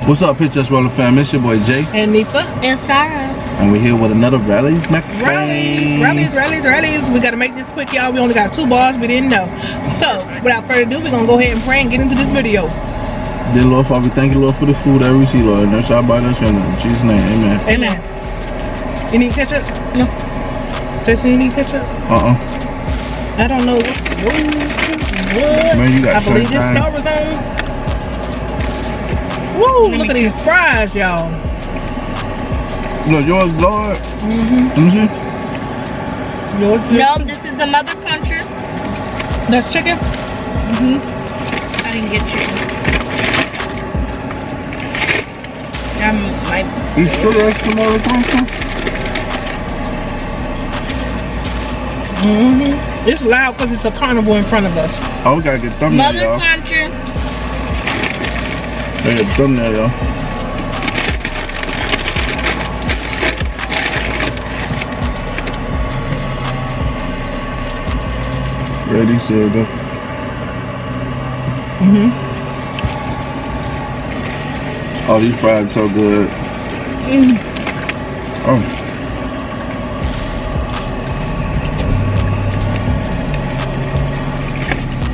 What's up, PictureUsRolling fam? It's your boy Jay. And Nifa. And Sarah. And we're here with another Rallies Mukbang. Rallies. We gotta make this quick, y'all. We only got 2 bars we didn't know. So, without further ado, we're gonna go ahead and pray and get into this video. Dear Lord, Father, we thank you, Lord, for the food that we see, Lord. And that's our body, that's your name. In Jesus' name, amen. Amen. You need ketchup? No. Jason, you need ketchup? I don't know what's what. Man, you got I believe this sunshine. Star was on. Woo, look at these fries, y'all. Look, yours, Lord. Let me see. Yours, No, this is the mother country. that's chicken? I didn't get chicken. You sure that's the mother country? It's loud because it's a carnival in front of us. Oh, we gotta get thumbnail, Mother y'all. country. Gotta get thumbnail, y'all. Ready, set, go. Oh, these fries are so good. Oh.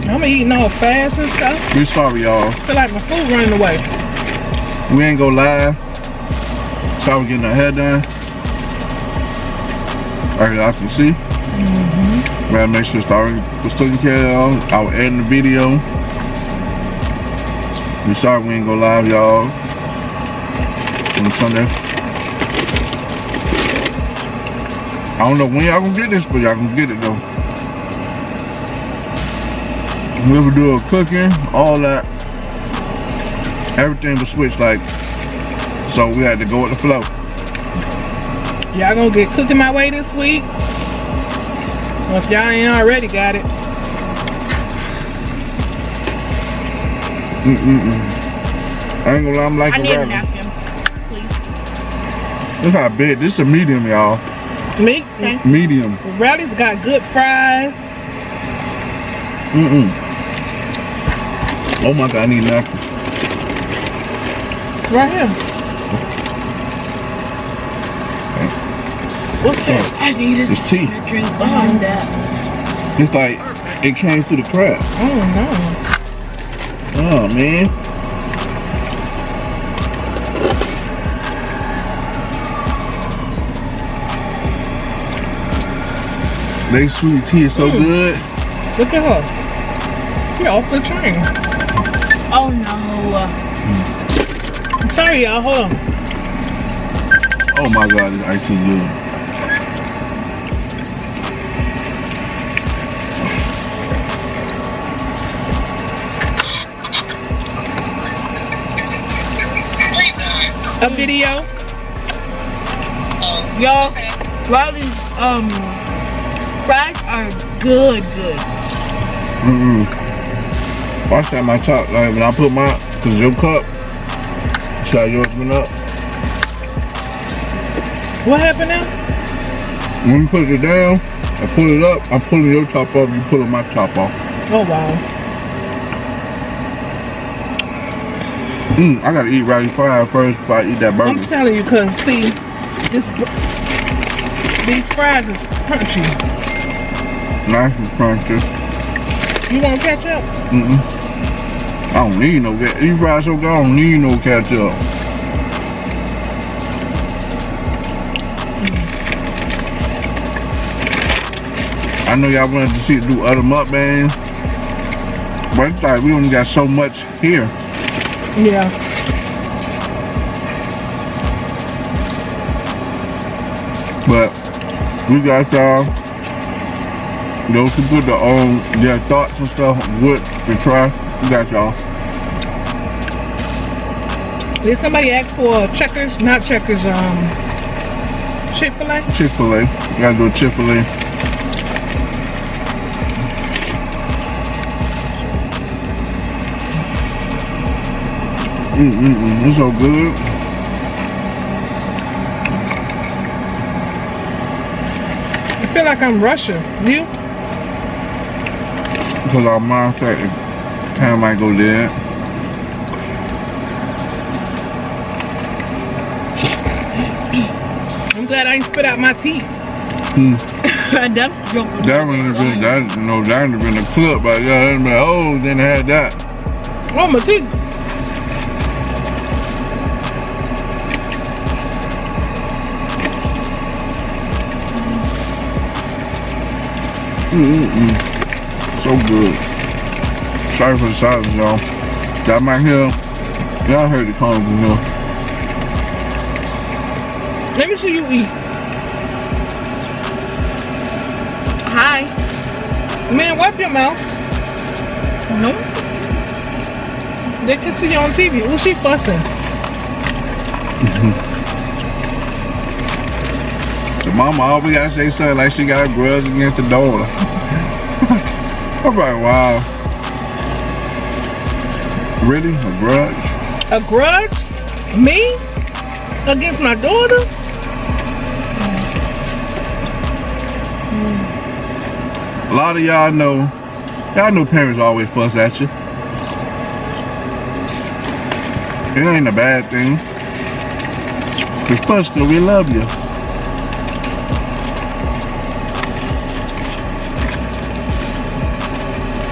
I'm eating all fast and stuff. We sorry, y'all. I feel like my food running away. We ain't go live. So we're getting our hair done. As y'all can see. We gotta make sure Starry was taken care of. I was editing the video. We sorry we ain't go live, y'all. On Sunday. I don't know when y'all gonna get this, but y'all gonna get it though. We ever do a cooking, all that. Everything was switched, like, so we had to go with the flow. Y'all gonna get cooking my way this week? Well, if y'all ain't already got it. I ain't gonna lie, I'm like I a need a rabbit. napkin, please. Look how big. This is a medium, y'all. Me? Medium. Rally's got good fries. Oh my God, I need napkins. Right here. What's that? I need a It's tea. drink behind that. It's like it came through the crack. Oh no. Oh man. They sweet tea is so good. Look at her. You're off the train. Oh no. I'm sorry, y'all. Hold on. Oh my God, this ice too good. A video. Y'all, Riley's fries are good. Watch that, my top. Like when I put my, cause your cup, see how yours went up. What happened now? When you put it down, I pull it up. I'm pulling your top off. You pulling my top off. Oh wow. I gotta eat Rowdy fries first before I eat that burger. I'm telling you, cause see, these fries is crunchy. Nice and crunchy. You want ketchup? I don't need no ketchup. These fries so good, I don't need no ketchup. I know y'all wanted to see it do other mukbangs, but it's like we only got so much here. Yeah. But we got y'all. Those who put their thoughts and stuff with to try, we got y'all. Did somebody ask for Checkers? Not Checkers. Chick-fil-A. Chick-fil-A. You gotta do Chick-fil-A. It's so good. I feel like I'm Russian. You? Because our mindset is time I go there. glad I ain't spit out my teeth. That's joking. That would have been, that would have been a clip, but yeah, that'd been, oh, then I had that. Oh, my teeth. So good. Sorry for the silence, y'all. Got my hair. Y'all heard the comments in here. Let me see you eat. Hi. Man, wipe your mouth. Nope. They can see you on TV. Who's she fussing? The mama always gotta say something like she got a grudge against the daughter. I'm like, wow. Really? A grudge? A grudge? Me? Against my daughter? A lot of y'all know parents always fuss at you. It ain't a bad thing. We fuss because we love you.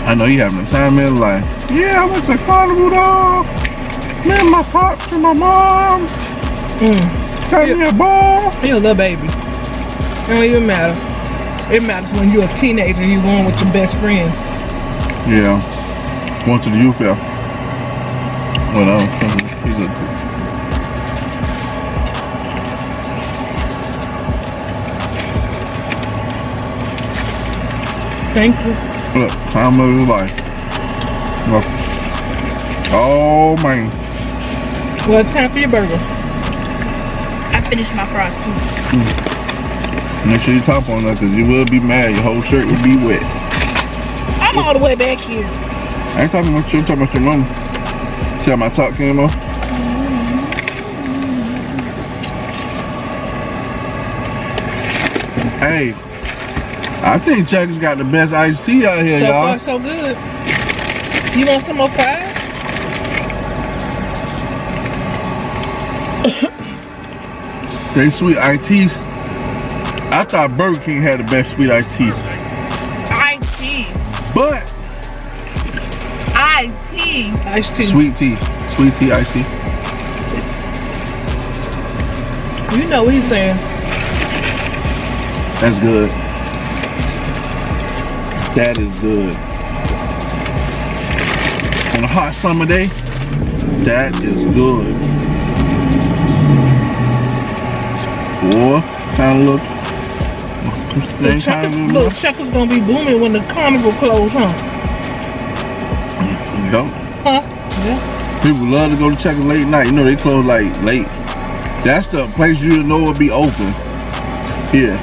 I know you having a time in life. Yeah, I went to carnival, dog. Me and my pops and my mom. Got me a ball. You're a little baby. It don't even matter. It matters when you're a teenager and you're going with your best friends. Yeah. Going to the youth fair. Well, no. He's a... Thank you. Look, time of his life. Look. Oh, man. Well, it's time for your burger. I finished my fries too. Make sure you top on that because you will be mad. Your whole shirt will be wet. I'm all the way back here. I ain't talking about you, I'm talking about your mama. See how my top came off? Hey, I think Chuck's got the best iced tea out here, So y'all. far, so good. You want some more fries? They sweet iced teas. I thought Burger King had the best sweet iced tea. IT. But IT. Iced tea. sweet tea iced tea. You know what he's saying. That's good. That is good. On a hot summer day, that is good. Boy, kind of look. Look, Chuck's gonna be booming when the carnival closes, huh? Don't. Huh? Yeah. People love to go to Chuck's late night. You know they close like late. That's the place you know will be open. Here.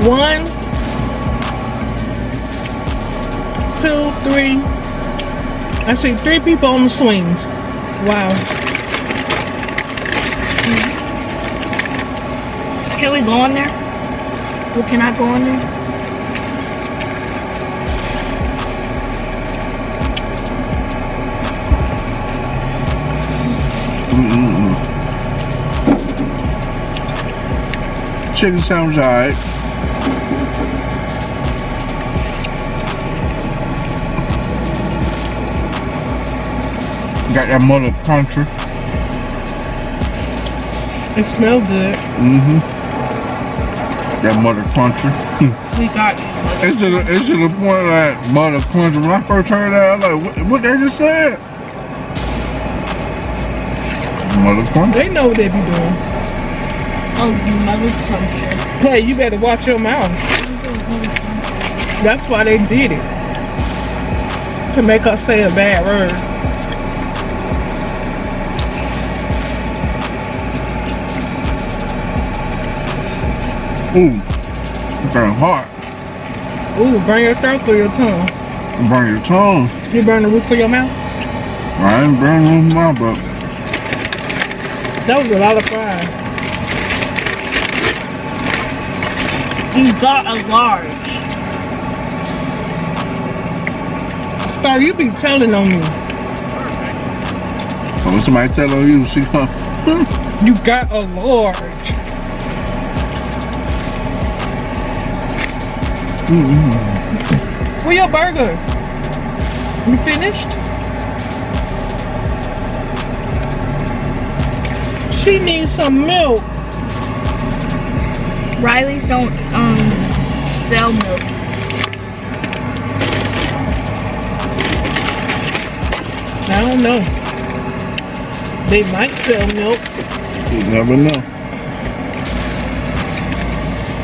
One, 2, 3. I see 3 people on the swings. Wow. Can we go in there? Well, can I go in there? Chicken sandwich, alright. Got that mother country. It smells good. That mother country. We got It's to the point like mother country. When I first heard that, I was like, what they just said? Mother country. They know what they be doing. oh, mother country. Hey, you better watch your mouth. That's why they did it. To make us say a bad word. Ooh, it's kind of hot. Ooh, burn your throat through your tongue. Burn your tongue. You burn the roof of your mouth? I ain't burning my butt. That was a lot of fries. You got a large. Star, you be telling on me. So when somebody tell on you, she come. You got a large. Where your burger? You finished? She needs some milk. Riley's don't sell milk. I don't know. They might sell milk. You never know.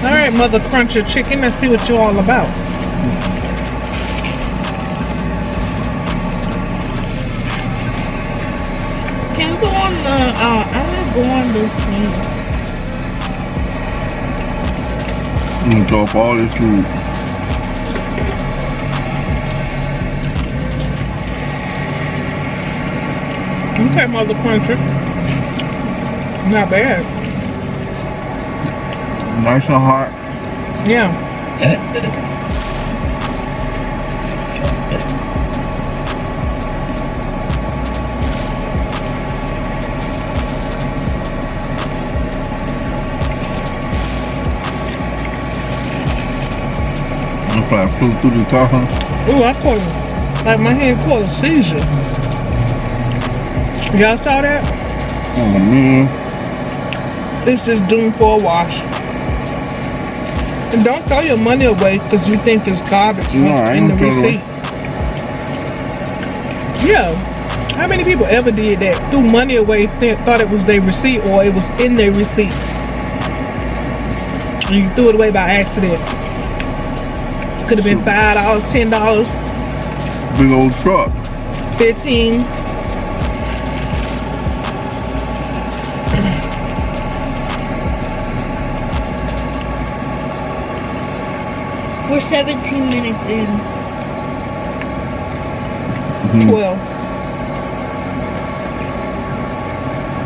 All right, Mother Cruncher Chicken. Let's see what you're all about. Can we go on the? I want to go on those things. I'm gonna go off all this food. Okay, Mother Cruncher. Not bad. Nice and hot. Yeah. I'm probably flew through the car, huh? Ooh, I caught it. Like my hand caught a seizure. Y'all saw that? Oh man. It's just doomed for a wash. And don't throw your money away because you think it's garbage No, I in ain't the gonna throw it receipt. Yeah. How many people ever did that? Threw money away, thought it was their receipt or it was in their receipt. And you threw it away by accident. Could have been $5, $10, Big old truck. $15. We're 17 minutes in. 12.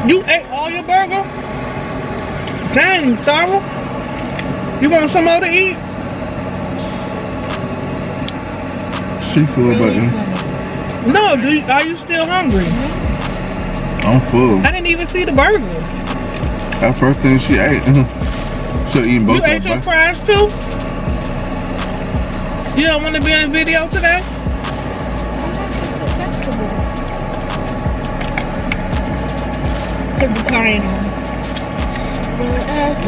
You ate all your burger? Dang, Starla. You want some more to eat? She full, Really baby. funny. No, are you still hungry? I'm full. I didn't even see the burger. That first thing she ate. Should eat both You ate your of them. fries too? You don't want to be in the video today? Because the car ain't on.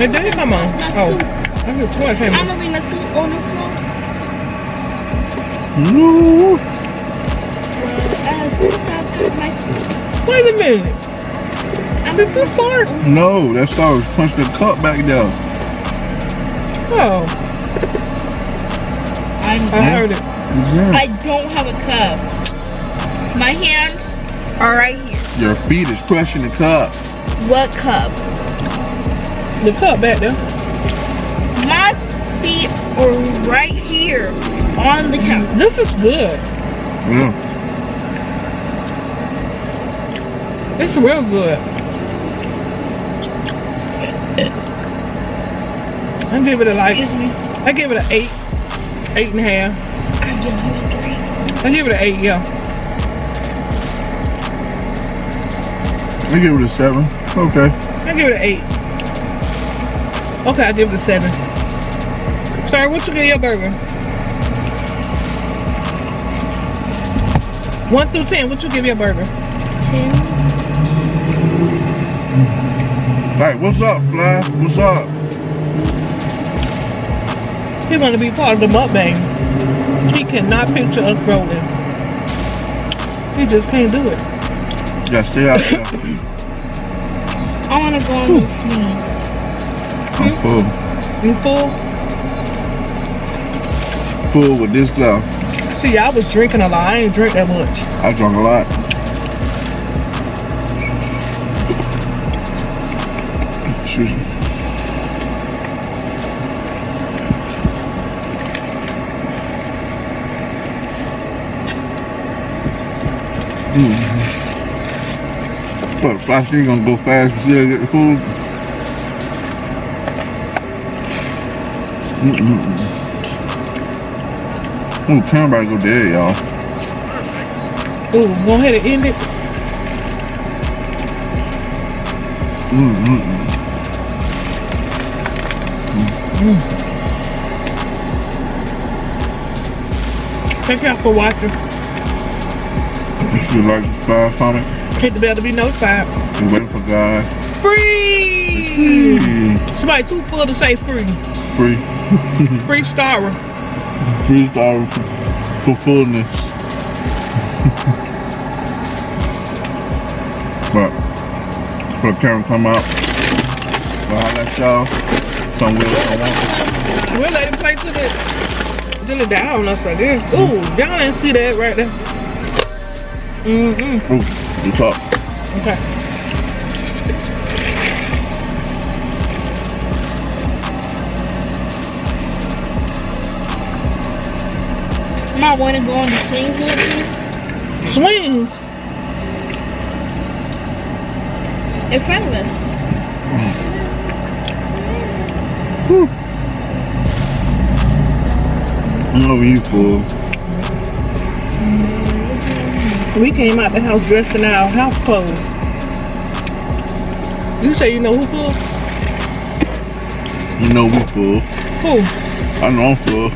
It did come on. Oh, I just what came I'm on. gonna leave my suit on the floor. Woo. My suit. Wait a minute. Did this fart? No, that star was punched the cup back down. Oh, I heard it. Yeah. I don't have a cup. My hands are right here. Your feet is crushing the cup. What cup? The cup back there. My feet are right here on the counter. This is good. Yeah. It's real good. I give it a like. Excuse me. I give it an 8, 8.5. I give you a 3. I give it an 8, yeah. I give it a 7. Okay. I give it an 8. Okay, I give it a 7. Sorry, what you give your burger? 1 through 10, what you give your burger? 10. Hey, what's up, Fly? What's up? He want to be part of the mukbang. He cannot picture us rolling. He just can't do it. Yeah, stay out there. I want to go on those swings. I'm full. You full? Full with this stuff. See, I was drinking a lot. I ain't drink that much. I drunk a lot. Excuse me. But Flash, you gonna go fast and still get the food? Oh, Chime about to go dead, y'all. Ooh, go ahead and end it. Thank y'all for watching. If you like, subscribe, comment, Hit the bell to be notified. and wait for guys. Free! Somebody too full to say free. Free. Free Star. Free star for fullness. But for the camera come out, well, I'll let y'all some will, some won't. We'll let him play till it down us, I guess. Ooh, y'all didn't see that right there. Ooh, the top. Okay. Might want to go on the swings with me. Swings. In front of us. No, you fool. We came out the house dressed in our house clothes. You say you know who full? You know we fool. Who? I know I'm full.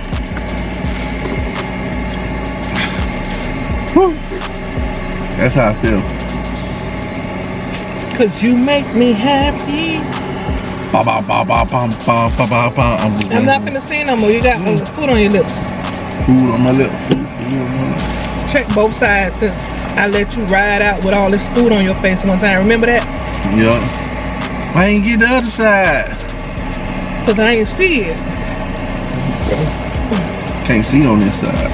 Whew. That's how I feel. Cause you make me happy. Ba ba ba ba ba ba ba ba ba. I'm not gonna say no more. You got food on your lips. Food on my lips. Food on my lips. Check both sides since I let you ride out with all this food on your face one time. Remember that? Yeah. Why ain't get the other side? Cause I ain't see it. Can't see on this side.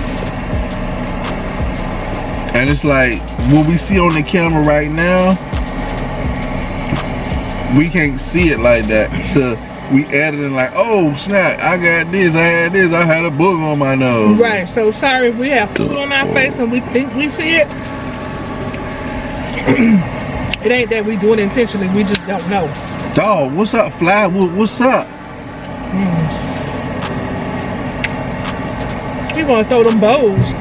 And it's like what we see on the camera right now, we can't see it like that. So we added in like, oh snap, I got this, I had this, I had a booger on my nose. Right, so sorry if we have food on our face and we think we see it. It ain't that we do it intentionally, we just don't know. Dog, what's up, Fly? What's up? You gonna throw them bows.